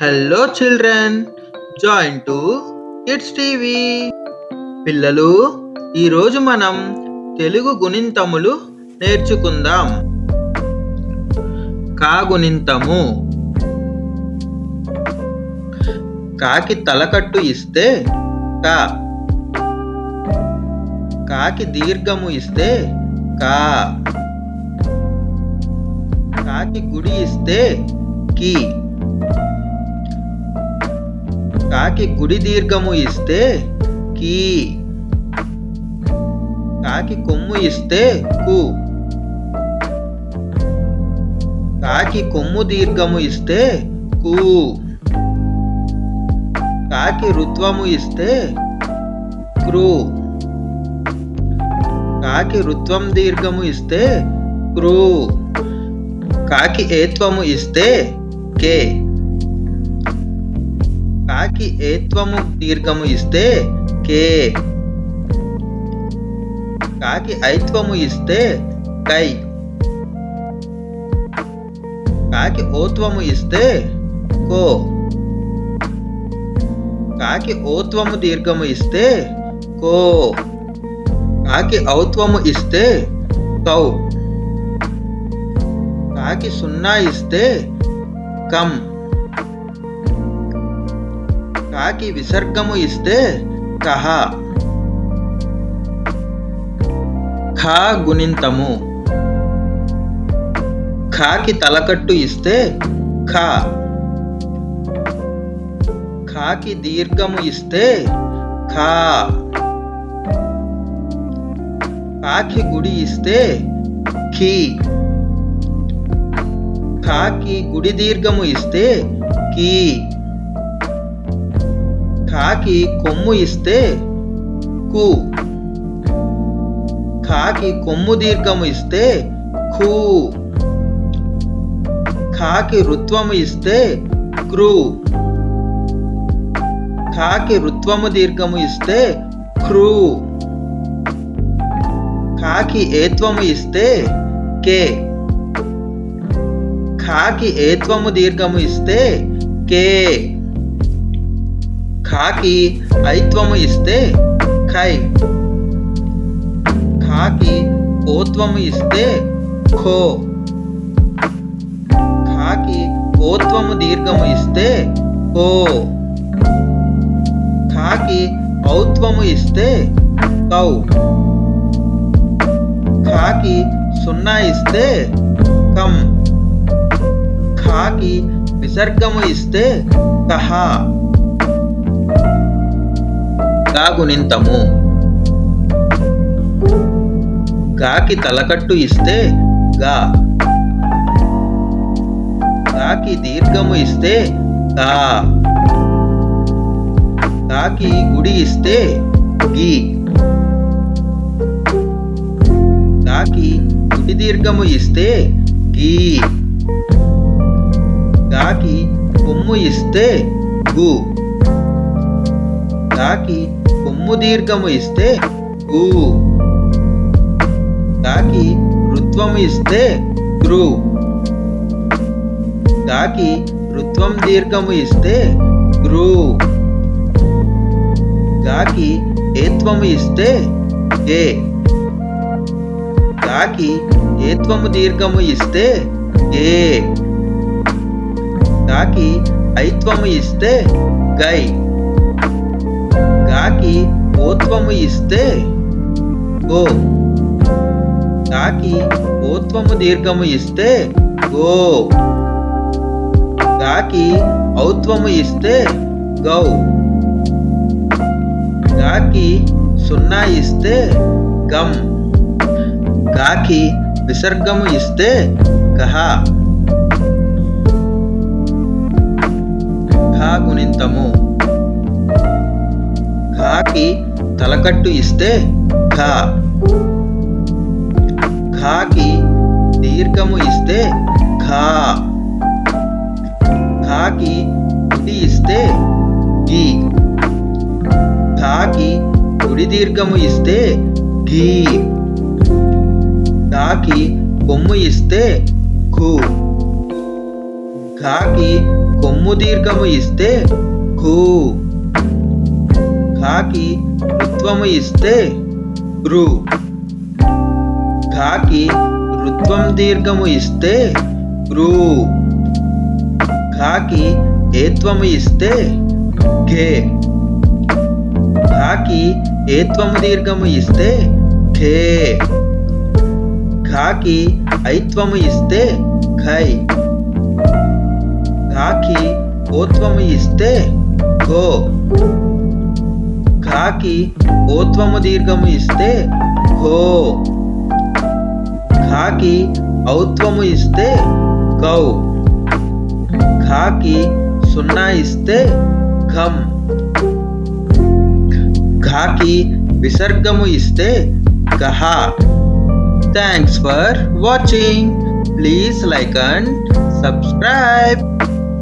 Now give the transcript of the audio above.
Hello children, join to kids TV. పిల్లలు, ఈరోజు మనం తెలుగు గుణింతములు నేర్చుకుందాం. కాగుణింతము. కాకి తలకట్టు ఇస్తే కా. కాకి దీర్ఘము ఇస్తే కా. కాకి గుడి ఇస్తే కి. కాకి గుడి దీర్ఘము ఇస్తే కీ. కాకి కొమ్ము ఇస్తే కు. కాకి కొమ్ము దీర్ఘము ఇస్తే కు. కాకి రుత్వము ఇస్తే క్రు. కాకి రుత్వం దీర్ఘము ఇస్తే క్రు. కాకి ఏత్వము ఇస్తే కే. కాకి ఏత్వము దీర్ఘము ఇస్తే కే. కాకి ఐత్వము ఇస్తే కై. కాకి ఓత్వము ఇస్తే కో. కాకి ఓత్వము దీర్ఘము ఇస్తే కో. కాకి ఔత్వము ఇస్తే కౌ. కాకి సున్నా ఇస్తే కం. కాకి విసర్గము ఇస్తే కహ. ఖా గుణింతము. ఖాకి తలకట్టు ఇస్తే ఖా. ఖాకి దీర్ఘము ఇస్తే ఖా. కాకి గుడి ఇస్తే ఖీ. కాకి గుడి దీర్ఘము ఇస్తే కీ. కాకి కొమ్ము ఇస్తే కు. కాకి కొమ్ము దీర్ఘము ఇస్తే ఖూ. కాకి రుత్వము ఇస్తే క్రు. కాకి రుత్వము దీర్ఘము ఇస్తే క్రూ. కాకి ఏత్వము ఇస్తే కే. కాకి ఏత్వము దీర్ఘము ఇస్తే కే. కాకి ఐత్వము ఇస్తే ఖై. కాకి ఓత్వము ఇస్తే ఖో. కాకి ఓత్వము దీర్ఘము ఇస్తే కో. కాకి ఔత్వము ఇస్తే కౌ. కాకి సున్నా ఇస్తే కం. కాకి విసర్గము ఇస్తే కహ. కాగుణింతము. గాకి తలకట్టు ఇస్తే గా. గాకి దీర్ఘము ఇస్తే గా. గాకి గుడి ఇస్తే గి. గాకి గుడి దీర్ఘము ఇస్తే గీ. గాకి కొమ్ము ఇస్తే గు. గాకి కొమ్ము దీర్ఘము ఇస్తే గు. గాకి రుత్వము ఇస్తే క్రు. గాకి రుత్వం దీర్ఘము ఇస్తే క్రు. గాకి ఏత్వము ఇస్తే గే. గాకి ఏత్వము దీర్ఘము ఇస్తే గే. గాకి ఐత్వము ఇస్తే గై. గాకి ఓత్వము ఇస్తే గో. గాకి ఓత్వము దీర్ఘము ఇస్తే గో. గాకి ఔత్వము ఇస్తే గౌ. గాకి సున్నా ఇస్తే గం. గాకి విసర్గము ఇస్తే గహ. ఖా గుణింతము. ఖాకి తలకట్టు ఇస్తే ఖా. ఖాకి దీర్ఘము ఇస్తే ఖా. ఖాకి గుడి ఇస్తే గి. ఖాకి గుడి దీర్ఘము ఇస్తే ఘీ. ఖాకి కొమ్ము ఇస్తే ఘు. ఘాకి కొమ్ము దీర్ఘము ఇస్తే ఘూ. ఘాకి రుత్వము ఇస్తే ఋ. ఘాకి రుత్వం దీర్ఘము ఇస్తే ఋ. ఘాకి ఏత్వము ఇస్తే ఘే. ఘాకి ఏత్వము దీర్ఘము ఇస్తే ఘే. ఘాకి ఐత్వము ఇస్తే ఘై. ఘాకి ఓత్వము ఇస్తే ఘో. ఘాకి ఓత్వము దీర్ఘము ఇస్తే ఘో. ఘాకి ఔత్వము ఇస్తే గౌ. ఘాకి సున్నా ఇస్తే ఘం. ఘాకి విసర్గము ఇస్తే గహ. Thanks for watching. Please like and subscribe.